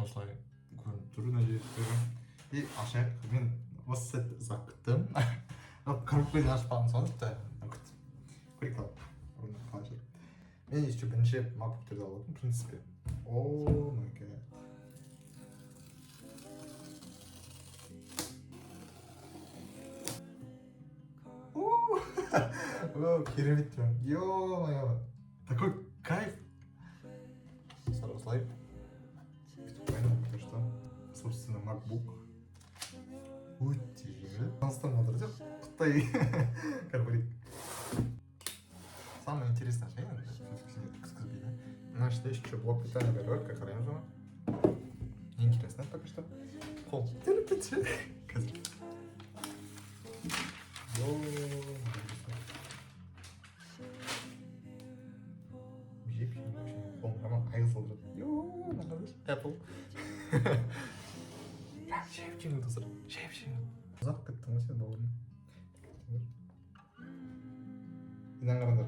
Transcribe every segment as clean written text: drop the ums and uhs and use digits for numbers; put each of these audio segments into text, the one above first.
осылай көрініп тұр нәтижесі. И ашайық, мен осы сәтті ұзақ күттім. Коробканы ашпағым сондықты көрейік қалай жүр. Мен еще бірінші макбуктерді алып отырмын, в принципе. О май гад. О, керемет прям. Ё-моё. Такой кайф. Осылай. Потому что, собственно, MacBook өте жеңіл. Қазақстан отыр деп Қытай көрейік. Самое интересное же, значит, еще блок питания берет, как оранжевый. Неинтересно пока что. Пол. Apple. Шепчің тұсыр, шепчің. Ұзақ кеттің ғой сен бауырым. Инан қарандар.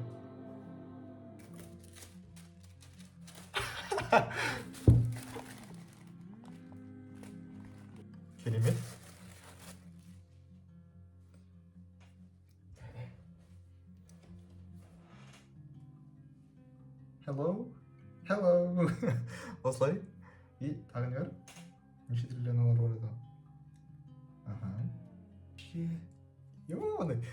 Керемет. Hello. Hello. Осылай. И тағы не бар? Неше триллионалар бар еді? Ага. Ёбаный.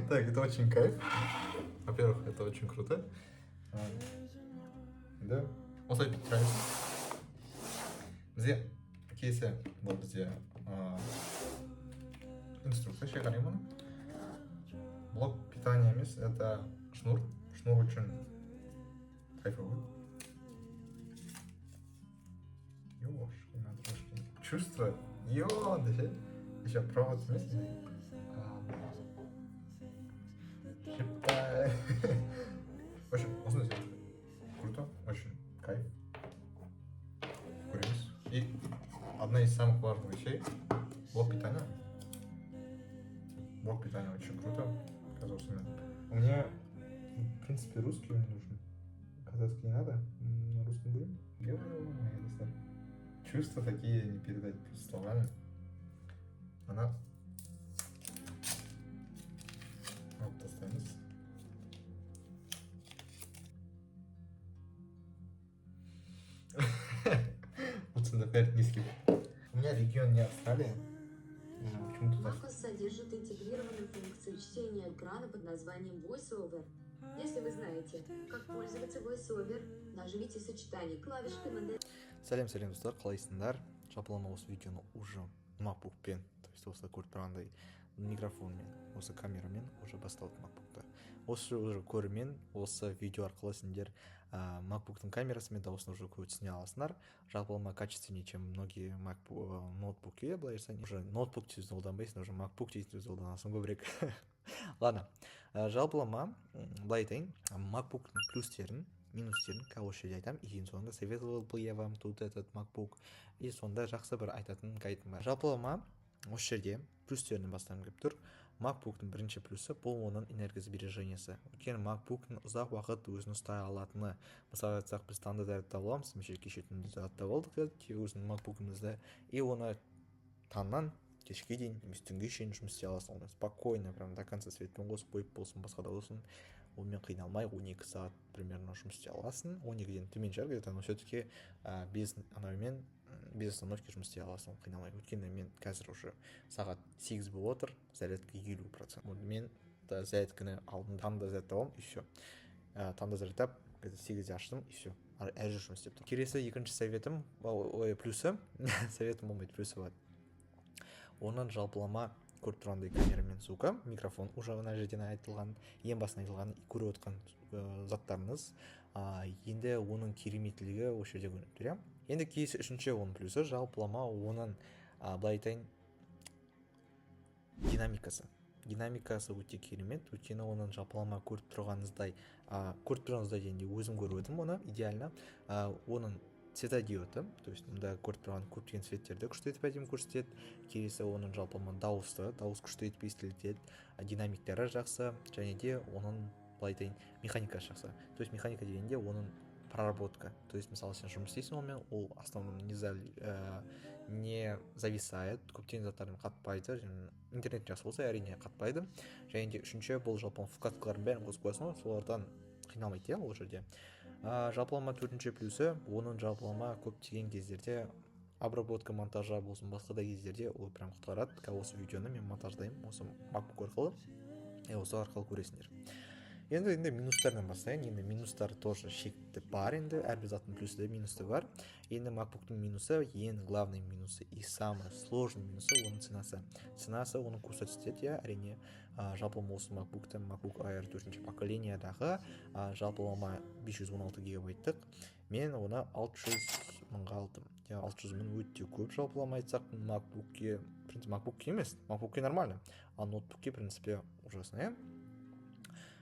Так, это очень кайф. Во-первых, это очень круто. Да. Осылай питайыз. Бізде кейсе бұл бізде инструкция шеғарайым оны. Блок питания емес, это шнур. Шнур очень кайфовый. Ёшки, матрешки. Чувство. Ёдачи. Еще провод вместе. Шиптай. В общем, посмотрите. Круто. Очень кайф. Курились. И одна из самых важных вещей. Блок питания. Блок питания очень круто. Казалось мне. У меня, в принципе, русский мне нужен. Казахский не надо. На русском будем. Ё-моё, чувства такие не передать словами. Она вот достанется. Вот сюда опять низкий. У меня регион не Австралия. Почему-то так. Macos содержит интегрированную функцию чтения экрана под названием VoiceOver. Если вы знаете, как пользоваться VoiceOver, нажмите сочетание клавиш команды. Сәлем достар, қалайсыңдар? Жалпылама осы видеоны уже MacBookпен, то есть осы көріп тұрғандай микрофонмен, осы камерамен уже басталды MacBookта. Осы уже көрімен, осы видео арқылы сендер MacBook'тың камерасымен дауысын уже көре түсіне аласыңдар. Жалпылама качественнее, чем многие ноутбуки, былай айтсаң, уже ноутбук тез қолданбайсың, уже MacBook тез қолданасың көбірек. Ладно, жалпылама былай айтайын, MacBook'тың плюстерін, минустерін осы жерде айтамын. И соңында советовал бы я вам тут этот MacBook. И сонда жақсы бір айтатын гайдым бар. Жалпылама осы жерде плюстерінен бастан келіп тұр. MacBook'тың бірінші плюсы бұл оның энергосбережениесі. Өйткені MacBook'тың ұзақ уақыт өзін ұстай алатыны. Мысалы айтсақ, біз таңда зарядтап аламыз, кеше түнде зарядтап алдық өзінің MacBook'ымызды. И оны таңнан кешке дейін немесе түнге шейін жұмыс істей аласың. Оны спокойно, прям до конца светпен қосып қойып болсын, басқа да болсын, онымен қиналмай 12 сағат примерно жұмыс істей аласың. 12-ден төмен шығар где-то, но все-таки без остановки жұмыс істей аласың, қиналмай. Өйткені мен қазір уже сағат 8 болып отыр, зарядка 50%. Мен зарядканы алдым, таңда зарядтап, и все. Таңда зарядтап, 8-де аштым, и все. Әр жұмыс істеп тұр. Келесі екінші советім, плюсы, советім болмайды, плюсы бар. Оның жалпылама көріп тұрғандай камера мен звука, микрофон уже мына жерден айтылған, ең басынан айтылған көріп отқан заттарыңыз. Енді оның кереметтілігі осы жерде көрініп тұр. Енді кейсі үшінші оның плюсы жалпылама оның былай айтайын динамикасы өте керемет. Өйткені оның жалпылама көріп тұрғаныңыздай дегенде өзім көріп едім оны идеально. Оның светодиоды, то есть мұнда көріп тұрған көптеген светтерді күшті етіп әдемі көрсетеді. Келесі оның жалпылама дауыс күшті етіп естілтеді, динамиктері жақсы, және де оның былай айтайын механикасы жақсы. То есть механика дегенде оның проработка. То есть мысалы сен жұмыс істейсің онымен, ол основном не зависает, көптеген заттармен қатпайды, интернет жақсы болса әрине қатпайды. Және де үшінші, бұл жалпы вкладкалардың бәрін қосып қоясың ғой, солардан қиналмайды ол жерде. Жалпылама төртінші плюсы, оның жалпылама көптеген кездерде обработка монтажа болсын, басқа да кездерде ол прям құтқарады. Осы видеоны мен монтаждаймын осы MacBook арқылы, осы арқылы көресіңдер. Енді минустардан бастайын. Енді минустар тоже шекті бар, енді әрбір заттың плюсы да минусы бар. Енді MacBook'тың минусы, ең главный минусы и самый сложный минусы оның ценасы. Ценасы оны көрсетеді, әрине. Жалпылама осы MacBook'ты MacBook Air 4-ші поколениядағы жалпылама 516 гигабайттық. Мен оны 600 мыңға алдым. 600 мың өте көп жалпылама айтсақ MacBook'ке, в принципе, MacBook'ке емес, MacBook'ке нормально, а ноутбук'ке, в принципе, ужасно,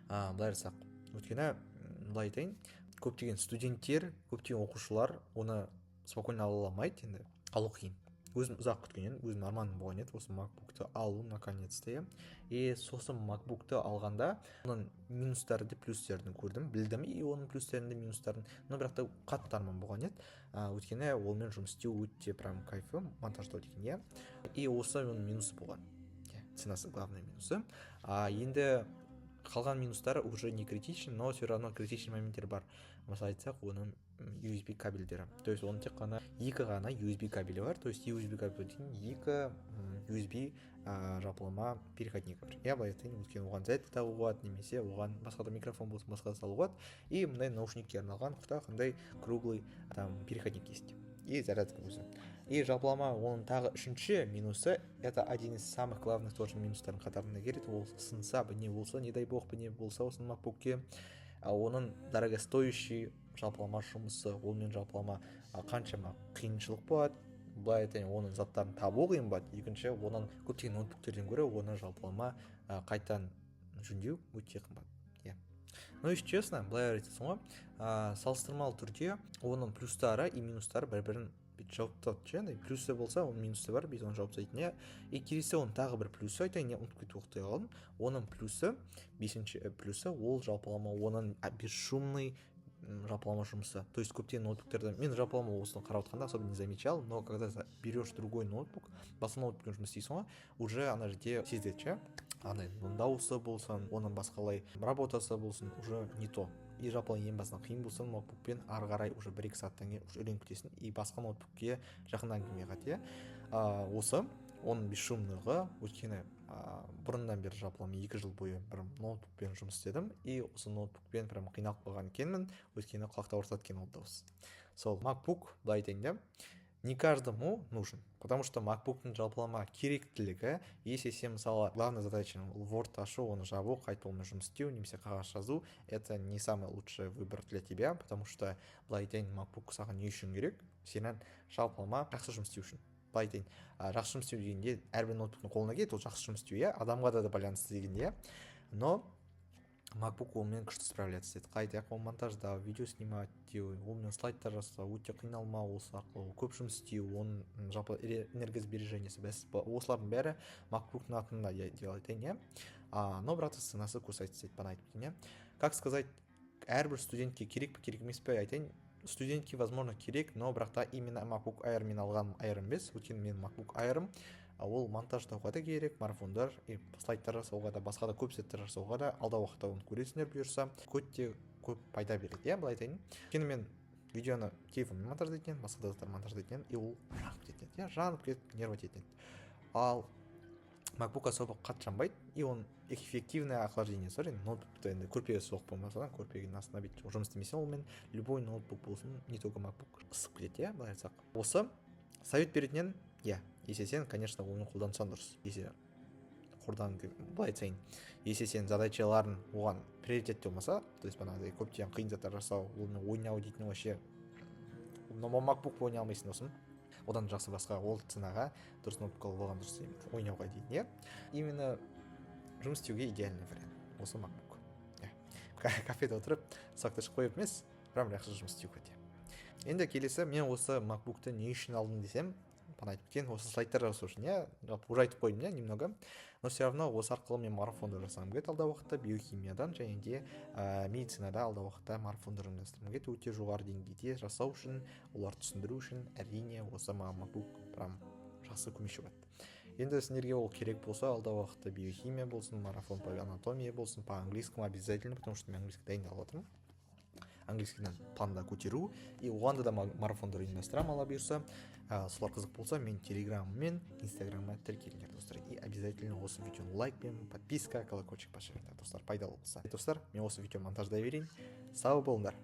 былай айтсақ, өйткені былай айтайын, көптеген студенттер, көптеген оқушылар оны спокойно ала алмайды, енді алу қиын. Өзім ұзақ күткеннен, өзім арманым болған еді осы MacBook'ты алу наконец-то. И сосын MacBook'ты алғанда оның минустарды, плюстерін көрдім, білдім, и оның плюстерін де минустарын, но бірақ та қатты арман болған еді. Өйткені олмен жұмыс істеу өте прям кайфы, монтаждау деген, и осы оның минусы болған. Ценасы главный минусы. Енді қалған минустары уже не критичен, но все равно критичный моменттер бар. Мысалы айтсақ, оның USB кабельдері. То есть оның тек қана екі ғана USB кабелі бар. То есть USB кабельден екі USB жалпылама переходник бар. Я былай айтайын, өйткені оған зарядка тағуға болады, немесе оған басқа да микрофон болсын, басқа да салуға болады. И мындай наушникке арналған қандай круглый там переходник есть. И зарядка өзі. И жалпылама оның тағы үшінші минусы, это один из самых главных тоже минустардың қатарына келеді. Ол сынса бы не болса, не дай бог бы не болса осы MacBook'ке, оның дорогостоящий жалпылама жұмысы, онымен жалпылама қаншама қиыншылық болады. Былай айтайын, оның заттарын табу қиын болады. Екінші, оның көптеген ноутбуктерден гөрі оны жалпылама қайтадан жөндеу өте қымбат. Но если честно, былай айтасың ғой, салыстырмалы түрде оның плюстары и минустары бір-бірін жауап тауып, плюсы болса, оның минусы бар, біз оны жауап тауып. И келесі оның тағы бір плюсы айтайын, не ұмытып кетіп оқтай қалдым. Оның плюсы, бесінші плюсы, ол жалпылама оның бесшумный жалпылама жұмысы. То есть көптеген ноутбуктерді, мен жалпылама осыны қарап отқанда особо не замечал, но когда берешь другой ноутбук, басқа ноутбукпен жұмыс істейсің ғой, уже ана жерде сезеді, дауысы болсын, оның басқалай работасы болсын, уже не то. И жалпылама ең басынан қиын болсын, ноутбукпен ары қарай уже 1-2 сағаттан кейін уже үйреніп кетесің, и басқа ноутбукке жақыннан келмей осы оның бесшумныйлығы, өйткені бұрыннан бері жалпылама 2 жыл бойы бір ноутбукпен жұмыс істедім, и осы ноутбукпен прям қиналып қалған екенмін, өйткені құлақта ұрсады екен ол дауыс. Сол MacBook, былай айтайын, не каждому нужен, потому что MacBook'тың жалпылама керектілігі, если сен мысалы главная задача Word ашу, оны жабу, қайтып онымен жұмыс істеу, немесе қағаз жазу, это не самый лучший выбор для тебя, потому что былай айтайын, MacBook саған не үшін керек? Сенен жалпылама жақсы жұмыс істеу үшін. Былай айтайын, жақсы жұмыс істеу дегенде әрбір ноутбуктың қолына келеді, ол жақсы жұмыс істеу, адамға да байланысты дегенде, но MacBook онымен күшті справляться етеді. Қайта монтаждау, видео снимать деу, онымен слайдтар жасау, өте қиналмау, осы арқылы көп жұмыс істеу, оның жалпы энергосбережениесі, осылардың бәрі MacBook'тың атында делайтын, но бірақ та ценасы көрсетеді, айтып. Как сказать, әрбір студентке керек пе, керек емес пе айтайын, студентке возможно керек, но бірақ та именно MacBook Air мен алған Air емес, өйткені мен MacBook Air'ым, ол монтаждауға да керек, марафондар, слайдтар жасауға да, басқа да көп сеттер жасауға да, алда уақытта оны көресіңдер бұйырса, көп пайда береді, былай айтайын. Өйткені мен видеоны телефонмен монтаждайтын, басқа да заттар монтаждайтын, и ол жанып кетіп, нервать етеді. Ал MacBook особо қатты жанбайды, и он эффективное охлаждение бар, ноутбукты енді көрпеге соғып болмаса, көрпенің астына бүйтіп жұмыс істемесе, онымен любой ноутбук болсын, не только MacBook ысып кетеді, былай айтсақ. Осы совет беретінен, если сен, конечно, оны қолдансаң дұрыс. Если былай айтайын, если сен задачаларын оған приоритет болмаса, то есть бағанағыдай көптеген қиын заттар жасау, онымен ойнау дейтін вообще, MacBook ойнай алмайсың досын. Одан жақсы басқа ол ценаға дұрыс ноутбук алып алған дұрыс емес, ойнауға дейін, именно жұмыс істеуге идеальный вариант. Осы MacBook. Кафеде отырып, сақташ қойып емес, прям жақсы жұмыс істеуге. Енді келесі, мен осы MacBook'ты не үшін алдым десем, бағана айтып кеткен осы слайдтар жасау үшін, иә, жалпы уже айтып қойдым, иә, немного, но все равно осы арқылы мен марафондар жасағым келеді алдағы уақытта, биохимиядан және де медицинада алдағы уақытта марафондар ұйымдастырғым келеді, өте жоғары деңгейде жасау үшін, оларды түсіндіру үшін әрине осы маған MacBook прям жақсы көмекші болады. Енді сендерге ол керек болса, алдағы уақытта биохимия болсын, марафон по анатомии болсын, по английскому обязательно, потому что мен английский дайындалып жатырмын. Английскийден планда көтеру, и оғанда да марафондар ұйымдастырамын, алла бұйырса. Солар қызық болса, мен телеграм мен инстаграмға тіркеліңдер, достар. И обязательно осы видеоны лайкпен, подписка, колокольчик басыңдар, достар, пайдалы болса. Достар, мен осы видеоны монтаждай берейін. Сау болыңдар.